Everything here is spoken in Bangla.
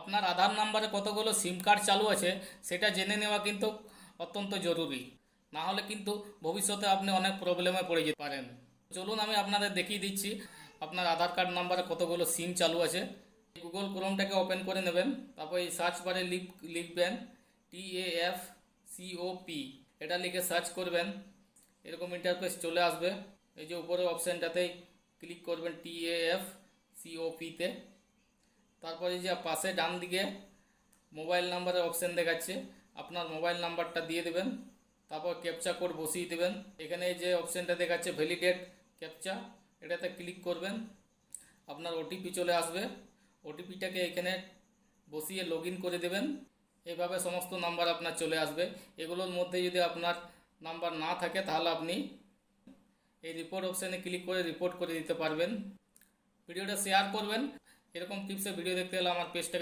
আপনার আধার নাম্বারে কতগুলো সিম কার্ড চালু আছে সেটা জেনে নেওয়া কিন্তু অত্যন্ত জরুরি। না হলে কিন্তু ভবিষ্যতে আপনি অনেক প্রবলেমে পড়ে যেতে পারেন। চলুন আমি আপনাদের দেখিয়ে দিচ্ছি আপনার আধার কার্ড নাম্বারে কতগুলো সিম চালু আছে। গুগল ক্রোমটাকে ওপেন করে নেবেন, তারপর এই সার্চ বারে লিখবেন TAFCOP, এটা লিখে সার্চ করবেন। এরকম ইন্টারফেস চলে আসবে। এই যে উপরে অপশানটাতেই ক্লিক করবেন TAFCOP-তে। তারপরে যে পাশে ডান দিকে মোবাইল নাম্বারের অপশান দেখাচ্ছে, আপনার মোবাইল নাম্বারটা দিয়ে দেবেন, তারপর ক্যাপচা কোড বসিয়ে দেবেন। এখানে যে অপশানটা দেখাচ্ছে ভ্যালিডেট ক্যাপচা, এটাতে ক্লিক করবেন। আপনার ওটিপি চলে আসবে, ওটিপিটাকে এখানে বসিয়ে লগ ইন করে দেবেন। এইভাবে সমস্ত নাম্বার আপনার চলে আসবে। এগুলোর মধ্যে যদি আপনার নাম্বার না থাকে তাহলে আপনি এই রিপোর্ট অপশানে ক্লিক করে রিপোর্ট করে দিতে পারবেন। ভিডিওটা শেয়ার করবেন। এরকম টিপসে ভিডিও দেখতে হলে আমার পেজটাকে